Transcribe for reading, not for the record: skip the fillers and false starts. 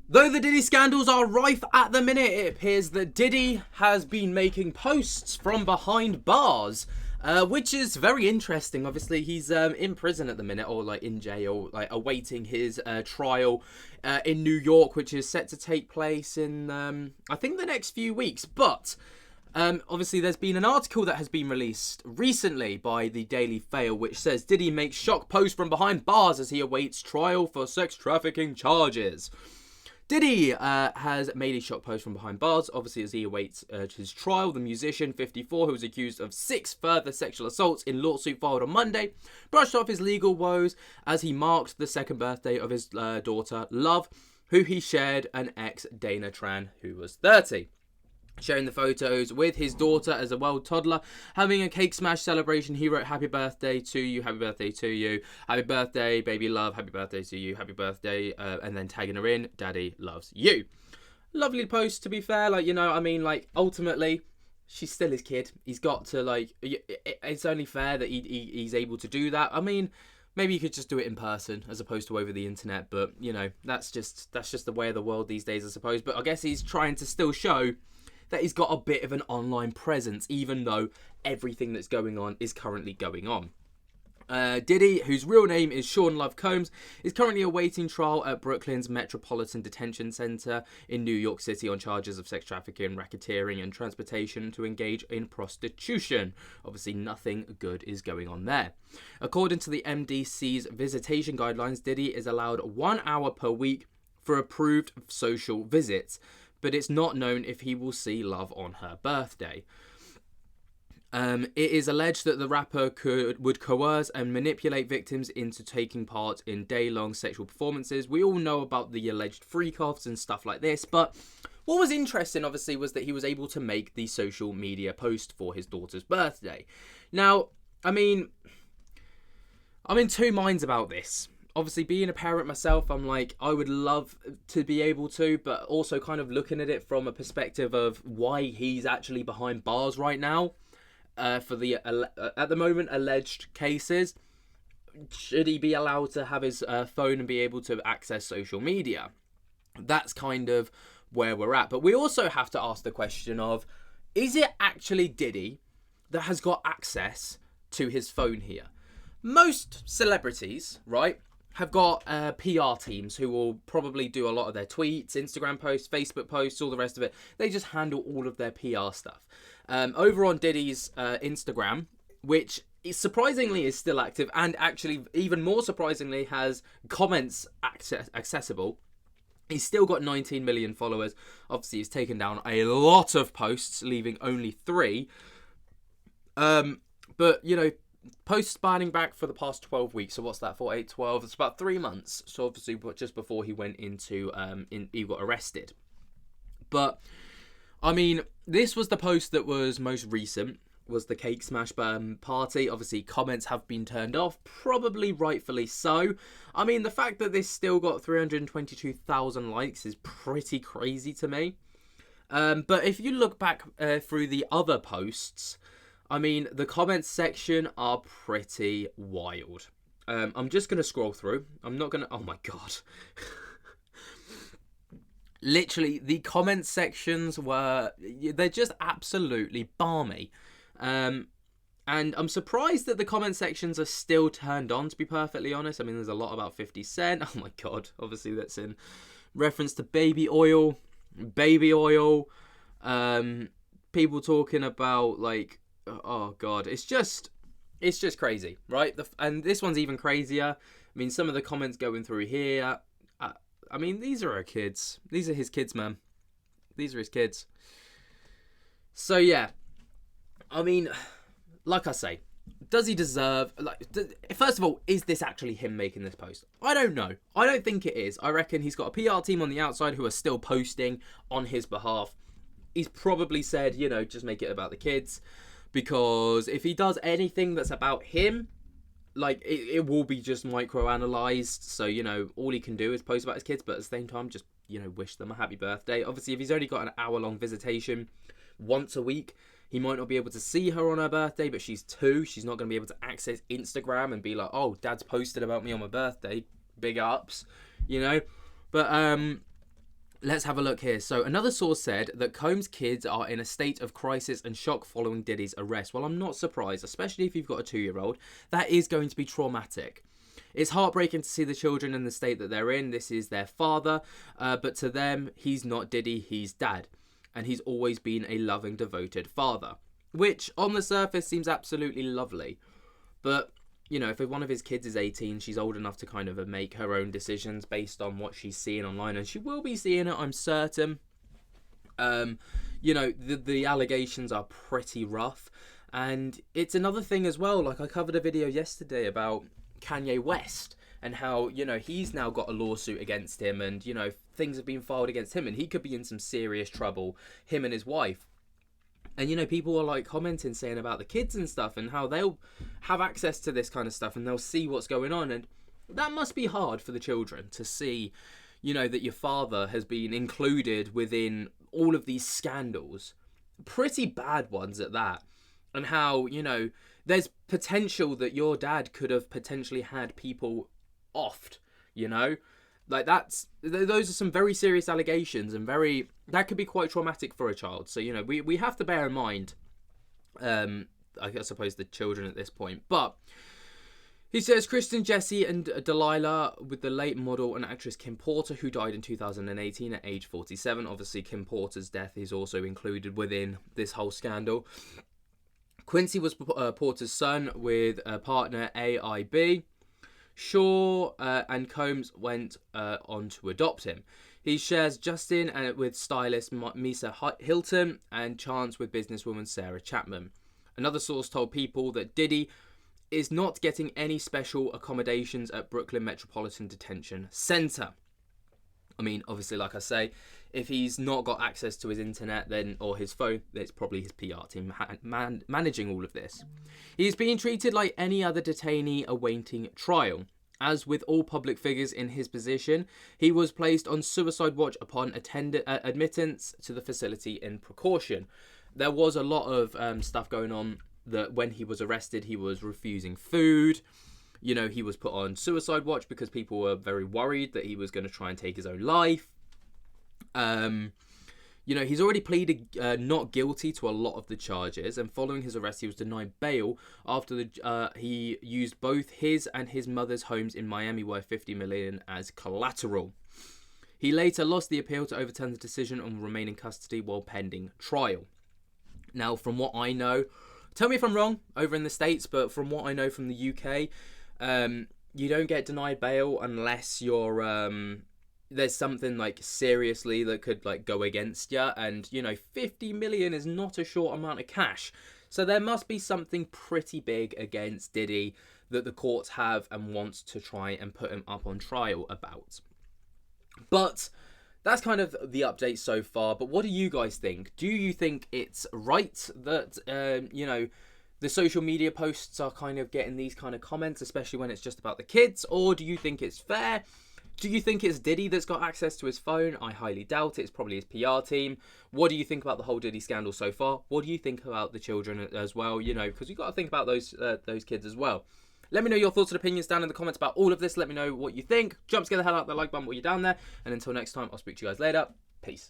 Though the Diddy scandals are rife at the minute, it appears that Diddy has been making posts from behind bars, which is very interesting. Obviously, he's in prison at the minute, or like in jail, like awaiting his trial in New York, which is set to take place in I think the next few weeks. But obviously, there's been an article that has been released recently by the Daily Fail, which says Diddy makes shock post from behind bars as he awaits trial for sex trafficking charges. Diddy has made a shock post from behind bars, obviously as he awaits his trial. The musician, 54, who was accused of 6 further sexual assaults in lawsuit filed on Monday, brushed off his legal woes as he marked the second birthday of his daughter, Love, who he shared an ex, Dana Tran, who was 30. Sharing the photos with his daughter as a well toddler, having a cake smash celebration, he wrote, "Happy birthday to you, happy birthday to you, happy birthday, baby love, happy birthday to you, happy birthday," and then tagging her in, "Daddy loves you." Lovely post, to be fair. Like, you know, I mean, like, ultimately, she's still his kid. He's got to, like, it's only fair that he's able to do that. I mean, maybe you could just do it in person as opposed to over the internet, but, you know, that's just the way of the world these days, I suppose. But I guess he's trying to still show that he's got a bit of an online presence, even though everything that's going on is currently going on. Diddy, whose real name is Sean Love Combs, is currently awaiting trial at Brooklyn's Metropolitan Detention Center in New York City on charges of sex trafficking, racketeering, and transportation to engage in prostitution. Obviously, nothing good is going on there. According to the MDC's visitation guidelines, Diddy is allowed 1 hour per week for approved social visits, but it's not known if he will see Love on her birthday. It is alleged that the rapper would coerce and manipulate victims into taking part in day-long sexual performances. We all know about the alleged freak-offs and stuff like this, but what was interesting, obviously, was that he was able to make the social media post for his daughter's birthday. Now, I mean, I'm in two minds about this. Obviously, being a parent myself, I'm like, I would love to be able to, but also kind of looking at it from a perspective of why he's actually behind bars right now for the, at the moment, alleged cases. Should he be allowed to have his phone and be able to access social media? That's kind of where we're at. But we also have to ask the question of, is it actually Diddy that has got access to his phone here? Most celebrities, right, have got PR teams who will probably do a lot of their tweets, Instagram posts, Facebook posts, all the rest of it. They just handle all of their PR stuff. Over on Diddy's Instagram, which surprisingly is still active and actually even more surprisingly has comments accessible. He's still got 19 million followers. Obviously, he's taken down a lot of posts, leaving only 3. But, you know, posts spanning back for the past 12 weeks. So what's that for? 8, 12. It's about 3 months. So obviously, just before he went into, he got arrested. But, I mean, this was the post that was most recent, was the cake smash party. Obviously, comments have been turned off, probably rightfully so. I mean, the fact that this still got 322,000 likes is pretty crazy to me. But if you look back through the other posts, I mean, the comments section are pretty wild. I'm just going to scroll through. I'm not going to... Oh, my God. Literally, the comment sections were... They're just absolutely balmy. And I'm surprised that the comment sections are still turned on, to be perfectly honest. I mean, there's a lot about 50 Cent. Oh, my God. Obviously, that's in reference to baby oil. People talking about, like... Oh God, it's just crazy, right? And this one's even crazier. I mean, some of the comments going through here. I mean, these are our kids. These are his kids, man. These are his kids. So yeah, I mean, like I say, does he deserve? Like, first of all, is this actually him making this post? I don't know. I don't think it is. I reckon he's got a PR team on the outside who are still posting on his behalf. He's probably said, you know, just make it about the kids. Because if he does anything that's about him, like, it will be just micro-analysed. So, you know, all he can do is post about his kids, but at the same time, just, you know, wish them a happy birthday. Obviously, if he's only got an hour-long visitation once a week, he might not be able to see her on her birthday, but she's 2. She's not going to be able to access Instagram and be like, oh, Dad's posted about me on my birthday. Big ups, you know? But, Let's have a look here. So another source said that Combs' kids are in a state of crisis and shock following Diddy's arrest. Well, I'm not surprised, especially if you've got a 2-year-old. That is going to be traumatic. It's heartbreaking to see the children in the state that they're in. This is their father, but to them, he's not Diddy, he's dad. And he's always been a loving, devoted father. Which, on the surface, seems absolutely lovely. But, you know, if one of his kids is 18, she's old enough to kind of make her own decisions based on what she's seeing online. And she will be seeing it, I'm certain. You know, the allegations are pretty rough. And it's another thing as well. Like, I covered a video yesterday about Kanye West and how, you know, he's now got a lawsuit against him. And, you know, things have been filed against him. And he could be in some serious trouble, him and his wife. And, you know, people are like commenting, saying about the kids and stuff and how they'll have access to this kind of stuff and they'll see what's going on. And that must be hard for the children to see, you know, that your father has been included within all of these scandals, pretty bad ones at that. And how, you know, there's potential that your dad could have potentially had people offed, you know. Like, those are some very serious allegations and that could be quite traumatic for a child. So, you know, we have to bear in mind, I suppose, the children at this point. But he says Kristen, Jessie and Delilah with the late model and actress Kim Porter, who died in 2018 at age 47. Obviously, Kim Porter's death is also included within this whole scandal. Quincy was Porter's son with a partner AIB. Shaw and Combs went on to adopt him. He shares Justin with stylist Misa Hilton and Chance with businesswoman Sarah Chapman. Another source told People that Diddy is not getting any special accommodations at Brooklyn Metropolitan Detention Center. I mean, obviously, like I say, if he's not got access to his internet or his phone, it's probably his PR team managing all of this. He's being treated like any other detainee awaiting trial. As with all public figures in his position, he was placed on suicide watch upon admittance to the facility in precaution. There was a lot of stuff going on that when he was arrested, he was refusing food. You know, he was put on suicide watch because people were very worried that he was going to try and take his own life. You know, he's already pleaded not guilty to a lot of the charges, and following his arrest, he was denied bail after he used both his and his mother's homes in Miami worth $50 million as collateral. He later lost the appeal to overturn the decision and will remain in custody while pending trial. Now, from what I know, tell me if I'm wrong over in the States, but from what I know from the UK, you don't get denied bail unless you're there's something like seriously that could like go against you, and you know, 50 million is not a short amount of cash. So there must be something pretty big against Diddy that the courts have and wants to try and put him up on trial about. But that's kind of the update so far. But what do you guys think? Do you think it's right that you know, the social media posts are kind of getting these kind of comments, especially when it's just about the kids? Or do you think it's fair? Do you think it's Diddy that's got access to his phone? I highly doubt it. It's probably his PR team. What do you think about the whole Diddy scandal so far? What do you think about the children as well? You know, because you've got to think about those kids as well. Let me know your thoughts and opinions down in the comments about all of this. Let me know what you think. Jump, scare the hell out of the like button while you're down there. And until next time, I'll speak to you guys later. Peace.